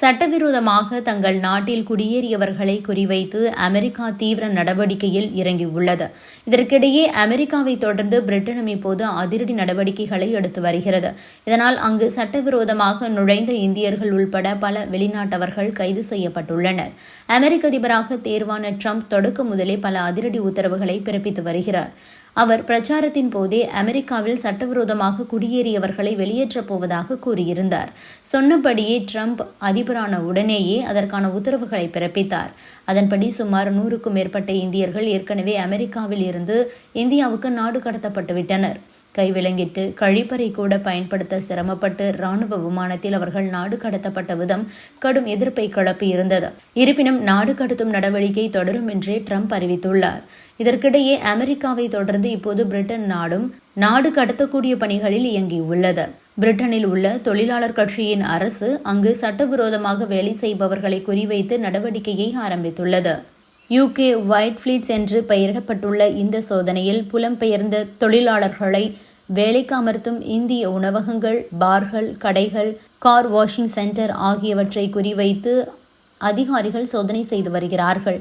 சட்டவிரோதமாக தங்கள் நாட்டில் குடியேறியவர்களை குறிவைத்து அமெரிக்கா தீவிர நடவடிக்கையில் இறங்கியுள்ளது. இதற்கிடையே அமெரிக்காவை தொடர்ந்து பிரிட்டனும் இப்போது அதிரடி நடவடிக்கைகளை எடுத்து வருகிறது. இதனால் அங்கு சட்டவிரோதமாக நுழைந்த இந்தியர்கள் உள்பட பல வெளிநாட்டவர்கள் கைது செய்யப்பட்டுள்ளனர். அமெரிக்க அதிபராக தேர்வான ட்ரம்ப் தொடக்க முதலே பல அதிரடி உத்தரவுகளை பிறப்பித்து வருகிறார். அவர் பிரச்சாரத்தின் போதே அமெரிக்காவில் சட்டவிரோதமாக குடியேறியவர்களை வெளியேற்றப் போவதாக கூறியிருந்தார். சொன்னபடியே ட்ரம்ப் அதிபரான உடனேயே அதற்கான உத்தரவுகளை பிறப்பித்தார். அதன்படி சுமார் 100க்கும் மேற்பட்ட இந்தியர்கள் ஏற்கனவே அமெரிக்காவில் இருந்து இந்தியாவுக்கு நாடு கடத்தப்பட்டுவிட்டனர். கைவிலங்கிட்டு கழிப்பறை கூட பயன்படுத்த சிரமப்பட்டு ராணுவ விமானத்தில் அவர்கள் நாடு கடத்தப்பட்ட விதம் கடும் எதிர்ப்பை கிளப்பியிருந்தது. இருப்பினும் நாடு கடத்தும் நடவடிக்கை தொடரும் என்றே ட்ரம்ப் அறிவித்துள்ளார். இதற்கிடையே அமெரிக்காவை தொடர்ந்து இப்போது பிரிட்டன் நாடு கடத்தக்கூடிய பணிகளில் இயங்கியுள்ளது. பிரிட்டனில் உள்ள தொழிலாளர் கட்சியின் அரசு அங்கு சட்டவிரோதமாக வேலை செய்பவர்களை குறிவைத்து நடவடிக்கையை ஆரம்பித்துள்ளது. UK ஒயிட் ஃபிளீட்ஸ் என்று பெயரிடப்பட்டுள்ள இந்த சோதனையில் புலம்பெயர்ந்த தொழிலாளர்களை வேலைக்கு அமர்த்தும் இந்திய உணவகங்கள், பார்கள், கடைகள், கார் வாஷிங் சென்டர் ஆகியவற்றை குறிவைத்து அதிகாரிகள் சோதனை செய்து வருகிறார்கள்.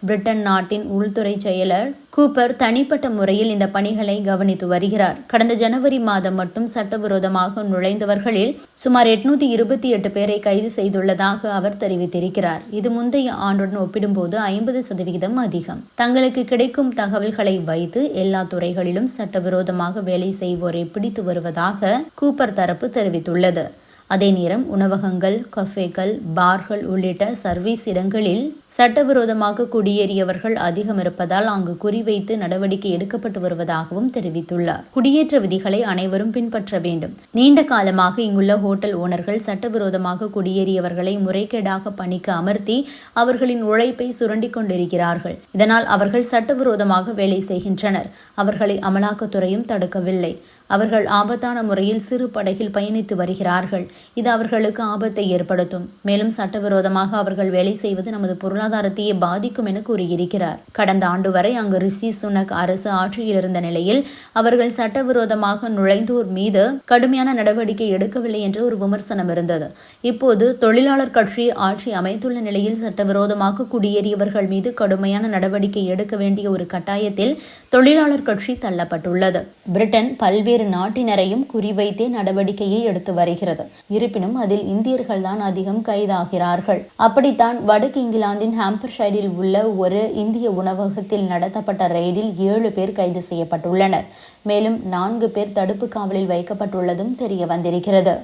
பிரிட்டன் நாட்டின் உள்துறை செயலர் கூப்பர் தனிப்பட்ட முறையில் இந்த பணிகளை கவனித்து வருகிறார். கடந்த ஜனவரி மாதம் மட்டும் சட்டவிரோதமாக நுழைந்தவர்களில் சுமார் 828 பேரை கைது செய்துள்ளதாக அவர் தெரிவித்திருக்கிறார். இது முந்தைய ஆண்டுடன் ஒப்பிடும்போது 50% அதிகம். தங்களுக்கு கிடைக்கும் தகவல்களை வைத்து எல்லா துறைகளிலும் சட்டவிரோதமாக வேலை செய்வோரை பிடித்து வருவதாக கூப்பர் தரப்பு தெரிவித்துள்ளது. அதே நேரம் உணவகங்கள், கஃபேக்கள், பார்கள் உள்ளிட்ட சர்வீஸ் இடங்களில் சட்டவிரோதமாக குடியேறியவர்கள் அதிகம் இருப்பதால் அங்கு குறிவைத்து நடவடிக்கை எடுக்கப்பட்டு வருவதாகவும் தெரிவித்துள்ளார். குடியேற்ற விதிகளை அனைவரும் பின்பற்ற வேண்டும். நீண்ட காலமாக இங்குள்ள ஹோட்டல் ஓனர்கள் சட்டவிரோதமாக குடியேறியவர்களை முறைகேடாக பணிக்கு அமர்த்தி அவர்களின் உழைப்பை சுரண்டி கொண்டிருக்கிறார்கள். இதனால் அவர்கள் சட்டவிரோதமாக வேலை செய்கின்றனர். அவர்களை அமலாக்கத்துறையும் தடுக்கவில்லை. அவர்கள் ஆபத்தான முறையில் சிறு படகில் பயணித்து வருகிறார்கள். இது அவர்களுக்கு ஆபத்தை ஏற்படுத்தும். மேலும் சட்டவிரோதமாக அவர்கள் வேலை செய்வது நமது பொருளாதாரத்தையே பாதிக்கும் என கூறியிருக்கிறார். கடந்த ஆண்டு வரை அங்கு ரிஷி சுனக் அரசு ஆட்சியில் இருந்த நிலையில் அவர்கள் சட்டவிரோதமாக நுழைந்தோர் மீது கடுமையான நடவடிக்கை எடுக்கவில்லை என்ற ஒரு விமர்சனம் இருந்தது. இப்போது தொழிலாளர் கட்சி ஆட்சி அமைத்துள்ள நிலையில் சட்டவிரோதமாக குடியேறியவர்கள் மீது கடுமையான நடவடிக்கை எடுக்க வேண்டிய ஒரு கட்டாயத்தில் தொழிலாளர் கட்சி தள்ளப்பட்டுள்ளது. பிரிட்டன் பல்வேறு நாட்டினரையும் குறிவைத்தே நடவடிக்கையை எடுத்து வருகிறது. இருப்பினும் அதில் இந்தியர்கள் தான் அதிகம் கைதாகிறார்கள். அப்படித்தான் வடக்கு இங்கிலாந்தின் ஹாம்பர்ஷைரில் உள்ள ஒரு இந்திய உணவகத்தில் நடத்தப்பட்ட ரெய்டில் 7 பேர் கைது செய்யப்பட்டுள்ளனர். மேலும் 4 பேர் தடுப்பு காவலில் வைக்கப்பட்டுள்ளதும் தெரிய வந்திருக்கிறது.